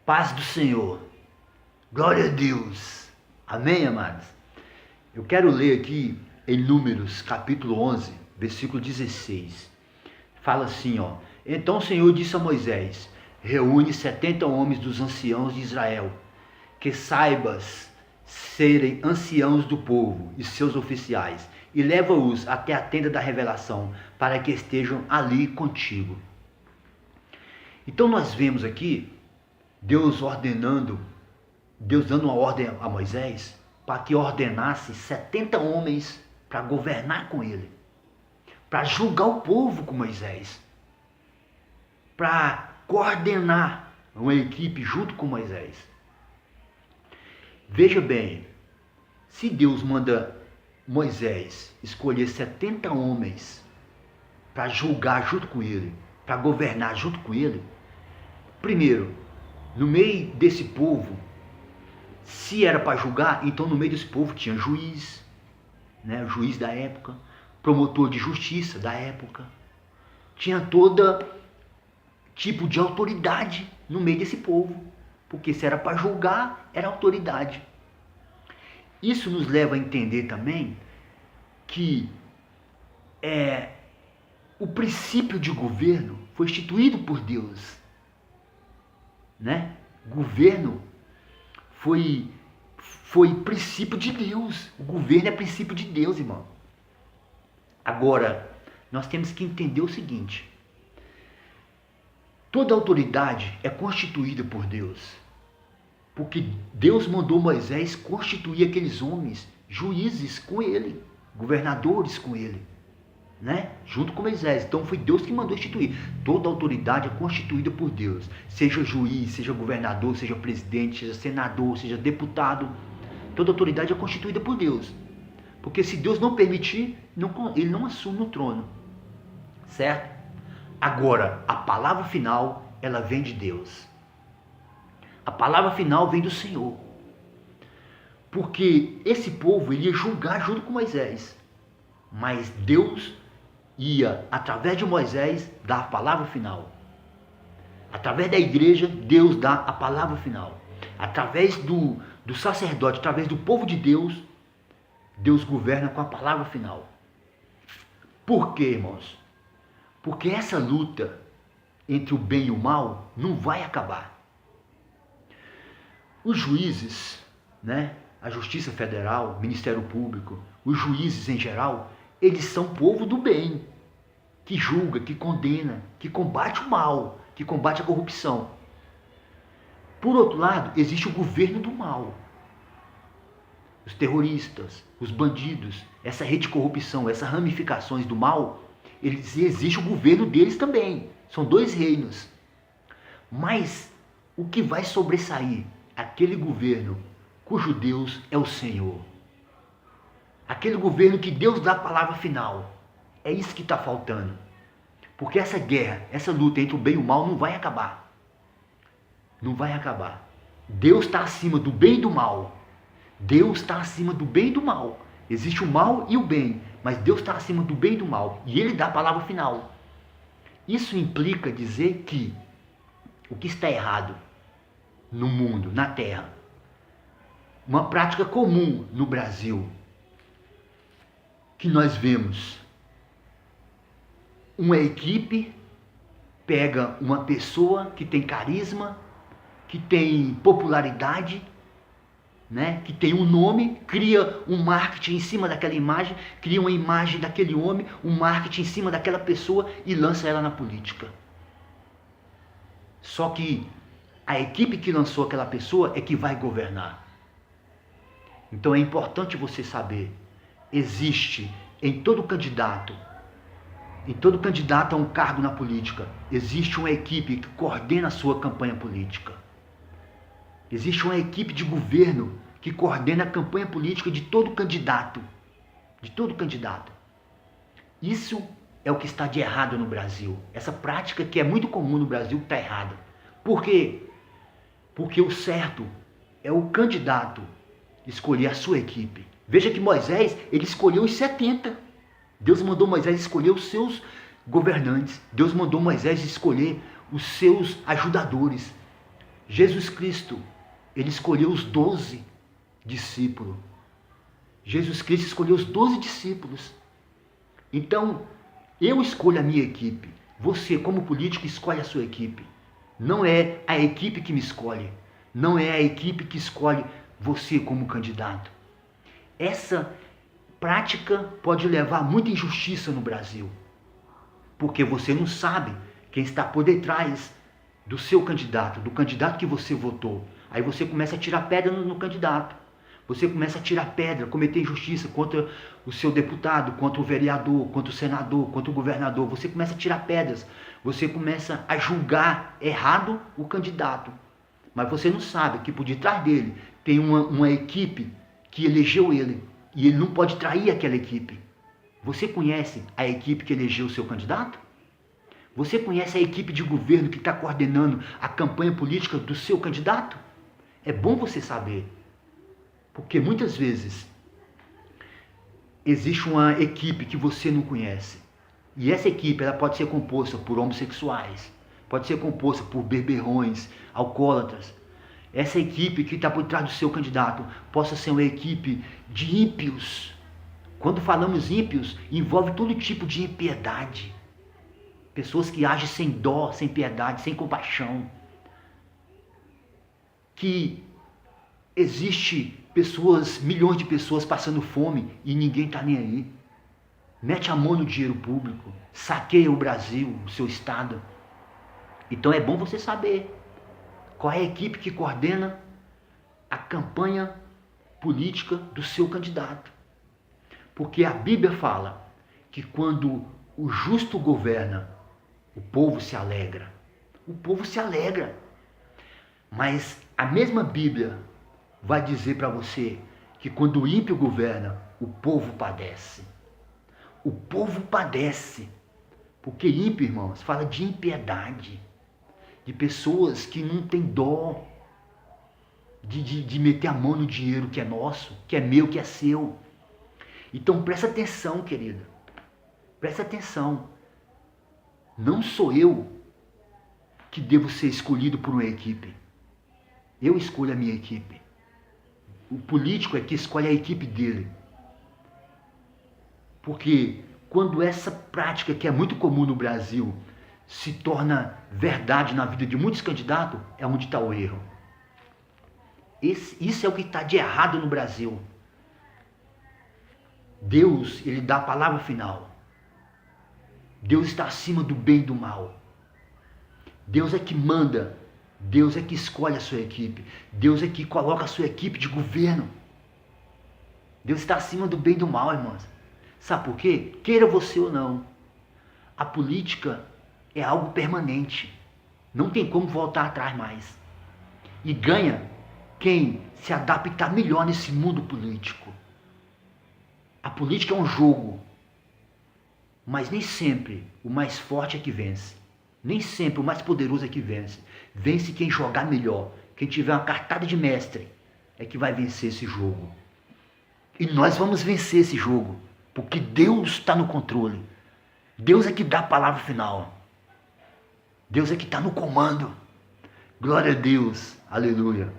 Paz do Senhor. Glória a Deus. Amém, amados? Eu quero ler aqui em Números, capítulo 11, versículo 16. Fala assim, ó. Então o Senhor disse a Moisés: reúne 70 homens dos anciãos de Israel, que saibas serem anciãos do povo e seus oficiais, e leva-os até a tenda da revelação, para que estejam ali contigo. Então nós vemos aqui Deus dando uma ordem a Moisés para que ordenasse 70 homens para governar com ele, para julgar o povo com Moisés, para coordenar uma equipe junto com Moisés. Veja bem, se Deus manda Moisés escolher 70 homens para julgar junto com ele, para governar junto com ele, primeiro, no meio desse povo, se era para julgar, então no meio desse povo tinha juiz, né, juiz da época, promotor de justiça da época, tinha todo tipo de autoridade no meio desse povo, porque se era para julgar, era autoridade. Isso nos leva a entender também que o princípio de governo foi instituído por Deus, né? Governo foi princípio de Deus. O governo é princípio de Deus, irmão. Agora, nós temos que entender o seguinte: toda autoridade é constituída por Deus, porque Deus mandou Moisés constituir aqueles homens, juízes com ele, governadores com ele, né? Junto com Moisés. Então foi Deus que mandou instituir. Toda autoridade é constituída por Deus, seja juiz, seja governador, seja presidente, seja senador, seja deputado. Toda autoridade é constituída por Deus, porque se Deus não permitir, ele não assume o trono, certo? Agora, a palavra final, ela vem de Deus. A palavra final vem do Senhor, porque esse povo ele ia julgar junto com Moisés, mas Deus ia, através de Moisés, dar a palavra final. Através da igreja, Deus dá a palavra final. Através do sacerdote, através do povo de Deus, Deus governa com a palavra final. Por quê, irmãos? Porque essa luta entre o bem e o mal não vai acabar. Os juízes, né, a Justiça Federal, Ministério Público, os juízes em geral, eles são povo do bem, que julga, que condena, que combate o mal, que combate a corrupção. Por outro lado, existe o governo do mal. Os terroristas, os bandidos, essa rede de corrupção, essas ramificações do mal, existe o governo deles também. São dois reinos. Mas o que vai sobressair? Aquele governo cujo Deus é o Senhor. Aquele governo que Deus dá a palavra final. É isso que está faltando. Porque essa guerra, essa luta entre o bem e o mal não vai acabar. Não vai acabar. Deus está acima do bem e do mal. Deus está acima do bem e do mal. Existe o mal e o bem, mas Deus está acima do bem e do mal. E Ele dá a palavra final. Isso implica dizer que o que está errado no mundo, na terra, uma prática comum no Brasil, que nós vemos uma equipe pega uma pessoa que tem carisma, que tem popularidade, né, que tem um nome, cria um marketing em cima daquela imagem, cria uma imagem daquele homem, um marketing em cima daquela pessoa e lança ela na política. Só que a equipe que lançou aquela pessoa é que vai governar. Então é importante você saber, existe em todo candidato a um cargo na política, existe uma equipe que coordena a sua campanha política. Existe uma equipe de governo que coordena a campanha política de todo candidato. De todo candidato. Isso é o que está de errado no Brasil. Essa prática que é muito comum no Brasil está errada. Por quê? Porque o certo é o candidato escolher a sua equipe. Veja que Moisés, ele escolheu os 70. Deus mandou Moisés escolher os seus governantes. Deus mandou Moisés escolher os seus ajudadores. Jesus Cristo, ele escolheu os 12 discípulos. Jesus Cristo escolheu os 12 discípulos. Então, eu escolho a minha equipe. Você, como político, escolhe a sua equipe. Não é a equipe que me escolhe. Não é a equipe que escolhe você como candidato. Essa prática pode levar a muita injustiça no Brasil. Porque você não sabe quem está por detrás do seu candidato, do candidato que você votou. Aí você começa a tirar pedra no candidato. Você começa a tirar pedra, cometer injustiça contra o seu deputado, contra o vereador, contra o senador, contra o governador. Você começa a tirar pedras. Você começa a julgar errado o candidato. Mas você não sabe que por detrás dele tem uma equipe que elegeu ele. E ele não pode trair aquela equipe. Você conhece a equipe que elegeu o seu candidato? Você conhece a equipe de governo que está coordenando a campanha política do seu candidato? É bom você saber. Porque muitas vezes existe uma equipe que você não conhece. E essa equipe ela pode ser composta por homossexuais, pode ser composta por beberrões, alcoólatras. Essa equipe que está por trás do seu candidato possa ser uma equipe de ímpios. Quando falamos ímpios, envolve todo tipo de impiedade. Pessoas que agem sem dó, sem piedade, sem compaixão. Que existe pessoas, milhões de pessoas passando fome e ninguém está nem aí. Mete a mão no dinheiro público, saqueia o Brasil, o seu estado. Então é bom você saber qual é a equipe que coordena a campanha política do seu candidato. Porque a Bíblia fala que quando o justo governa, o povo se alegra. O povo se alegra. Mas a mesma Bíblia vai dizer para você que quando o ímpio governa, o povo padece. O povo padece. Porque ímpio, irmãos, fala de impiedade. De pessoas que não têm dó. De meter a mão no dinheiro que é nosso, que é meu, que é seu. Então presta atenção, querida. Presta atenção. Não sou eu que devo ser escolhido por uma equipe. Eu escolho a minha equipe. O político é que escolhe a equipe dele. Porque quando essa prática, que é muito comum no Brasil, se torna verdade na vida de muitos candidatos, é onde está o erro. Isso é o que está de errado no Brasil. Deus, ele dá a palavra final. Deus está acima do bem e do mal. Deus é que manda. Deus é que escolhe a sua equipe. Deus é que coloca a sua equipe de governo. Deus está acima do bem e do mal, irmãos. Sabe por quê? Queira você ou não, a política é algo permanente. Não tem como voltar atrás mais. E ganha quem se adaptar melhor nesse mundo político. A política é um jogo, mas nem sempre o mais forte é que vence. Nem sempre o mais poderoso é que vence. Vence quem jogar melhor. Quem tiver uma cartada de mestre é que vai vencer esse jogo. E nós vamos vencer esse jogo, porque Deus está no controle. Deus é que dá a palavra final. Deus é que está no comando. Glória a Deus. Aleluia.